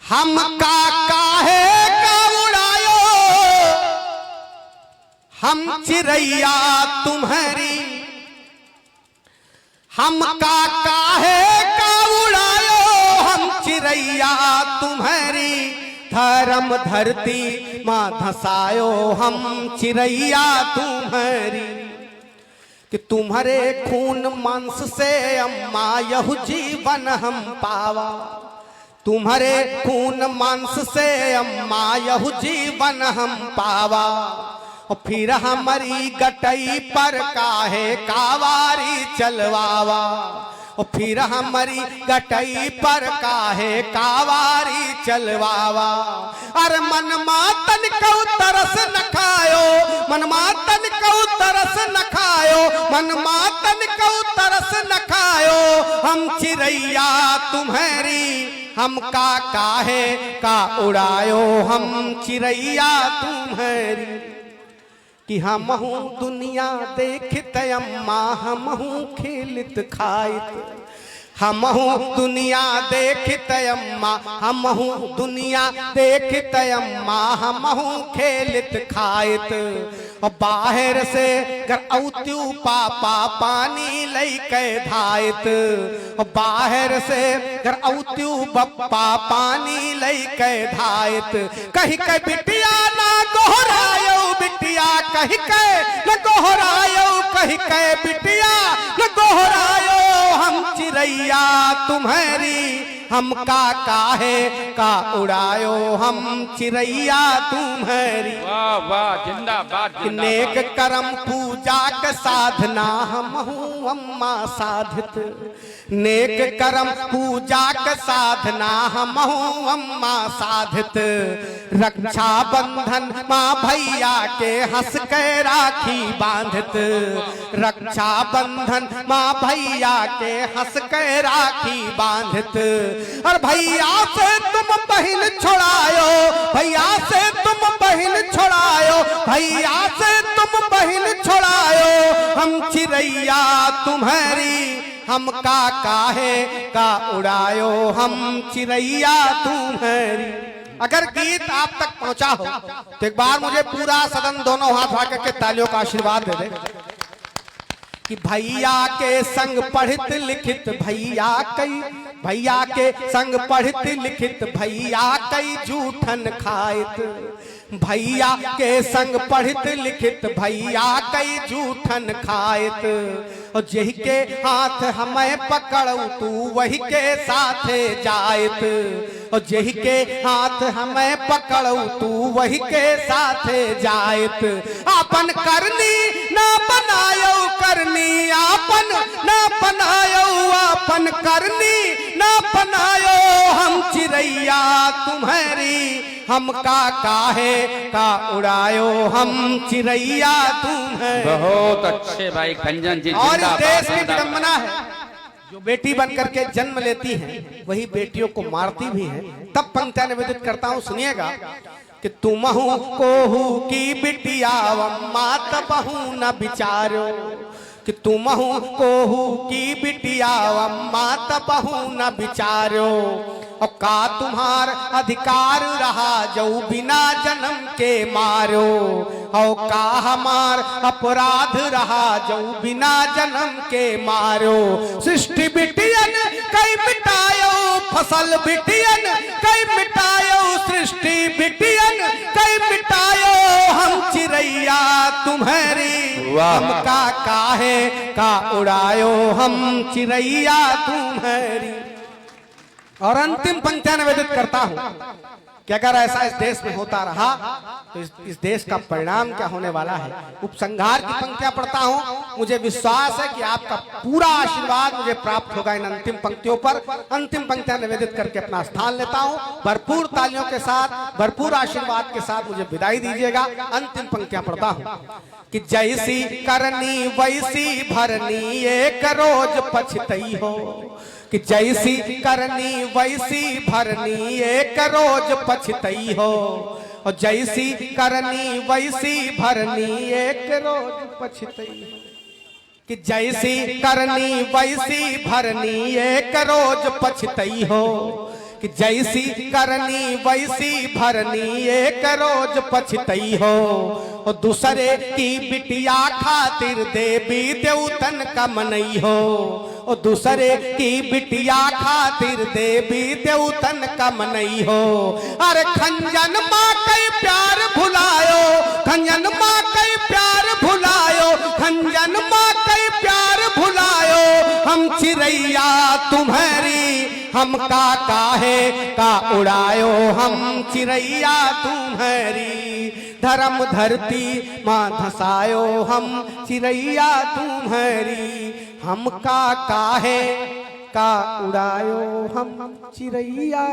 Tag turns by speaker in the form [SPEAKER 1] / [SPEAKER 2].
[SPEAKER 1] हम काहे का उड़ायो हम चिड़ैया तुम्हारी, हम काहे का उड़ायो हम चिड़ैया तुम्हारी, धर्म धरती माँ धसायो हम चिड़ैया तुम्हारी। कि तुम्हारे खून मांस से अम्मा यहू जीवन हम पावा, तुम्हारे खून मांस से अम्मा यहू जीवन हम पावा। और फिर हमारी गटई पर काहे कावारी चलवावा, और फिर हमारी गटई पर काहे कावारी चलवावा। अरे मन मातन को तरस न खायो, मन मातन को तरस न खायो, मन मातन को तरस न खायो, हम चिड़ैया तुम्हारी, हम काहे का उड़ायो हम चिड़ैया तुम्हारी। कि हम हूँ दुनिया देखत अम्मा हम हूँ खेलत खाइत, हम हूँ दुनिया देखत अम्मा हम हूँ दुनिया देखत अम्मा हम हूँ खेलत खाइत। और बाहर से घर औत्यू पापा पानी लैके धाइत, और बाहर से घर औत्यू बप्पा पानी लैके धाइत। कहीं के बिटिया ना गोहरायो बिटिया, कहीं के न गोहरायो, कहीं के बिटिया न गोहरायो हम चिड़ैया तुम्हारी, हम काहे का उड़ायो हम चिड़ैया तुम्हारी।
[SPEAKER 2] वाह वाह जिंदाबाद जिंदाबाद।
[SPEAKER 1] नेक कर्म पूजा का साधना हम हूँ अम्मा साधित, नेक कर्म पूजा का साधना हम हूँ अम्मा साधित। रक्षा बंधन माँ भैया के हंस के राखी बांधित, रक्षा बंधन माँ भैया के हंस के राखी बांधित। और भैया से तुम बहन छोड़ायो, भैया से तुम बहन छोड़ायो, भैया से तुम बहन छोड़ायो, हम चिड़ैया तुम्हारी, हम काहे का उड़ायो हम चिड़ैया तुम्हारी। अगर गीत आप तक पहुंचा हो तो एक बार मुझे पूरा सदन दोनों हाथ उठा करके तालियों का आशीर्वाद दे दे। कि भैया के संग पढ़ित लिखित भैया कई, भैया के संग पढ़ित लिखित भैया कई जूठन खाइत, भैया के संग पढ़ित लिखित भैया कई जूठन खाइत। और जही के हाथ हमें पकड़ू तू वही के साथे जाइत, और जही के हाथ हमें पकड़ू तू वही के साथे जाइत। आपन करनी ना बनायो करनी, आपन ना बनायो आपन करनी ना बनायो, हम चिड़ैया तुम्हारी, हम काहे का उड़ायो हम चिड़ैया तुम्हारी।
[SPEAKER 2] बहुत अच्छे भाई खंजन जी।
[SPEAKER 1] और इस देश की विडंबना है, जो बेटी बन करके जन्म लेती हैं वही बेटियों को मारती भी हैं। तब पंक्तियां निवेदित करता हूं, सुनिएगा। कि तुमहू कोहू की बिटिया मात बहू न बिचारो, कि तुमहू कोहू की बिटिया मात बहू न बिचारो। और का तुम्हार अधिकार रहा जो बिना जन्म के मारो, और का हमार अपराध रहा जो बिना जन्म के मारो। सृष्टि बिटियन कई मिटायो फसल बिटियन कई मिटायो, सृष्टि बिटियन कई मिटायो, हम चिड़ैया तुम्हारी, हम काहे का उड़ायो हम चिड़ैया तुम्हारी। और अंतिम पंक्तियां निवेदित करता हूं कि अगर ऐसा इस देश में होता रहा तो इस देश का परिणाम क्या होने वाला है। उपसंहार की पंक्तियां पढ़ता हूं, मुझे विश्वास है कि आपका पूरा आशीर्वाद मुझे प्राप्त होगा इन अंतिम पंक्तियों पर। अंतिम पंक्तियां निवेदित करके अपना स्थान लेता हूं। भरपूर तालियों के साथ, भरपूर आशीर्वाद के साथ मुझे विदाई दीजिएगा। अंतिम पंक्तियां पढ़ता हूं। कि जैसी करनी वैसी भरनी एक रोज पछतई हो, कि जैसी करनी वैसी भरनी एक रोज पछतई हो, और जैसी करनी वैसी भरनी एक रोज पछतई हो। कि जैसी करनी वैसी भरनी एक रोज पछतई हो, कि जैसी करनी वैसी भरनी एक रोज पछतई हो। और दूसरे की बिटिया खातिर देवी देवतन का मनई हो। और दूसरे की बिटिया खातिर देवी देवतन का मनई हो। अरे खंजन माँ कई प्यार भुलायो, खंजन माँ कई प्यार भुलायो, खंजन माँ कई प्यार भुलायो। हम चिड़ैया तुम्हारी हम का काहे का उड़ायो, हम चिड़ैया तुम्हारी धर्म धरती माँ धसायो। हम चिड़ैया तुम्हारी हम का काहे का उड़ायो, हम चिड़ैया।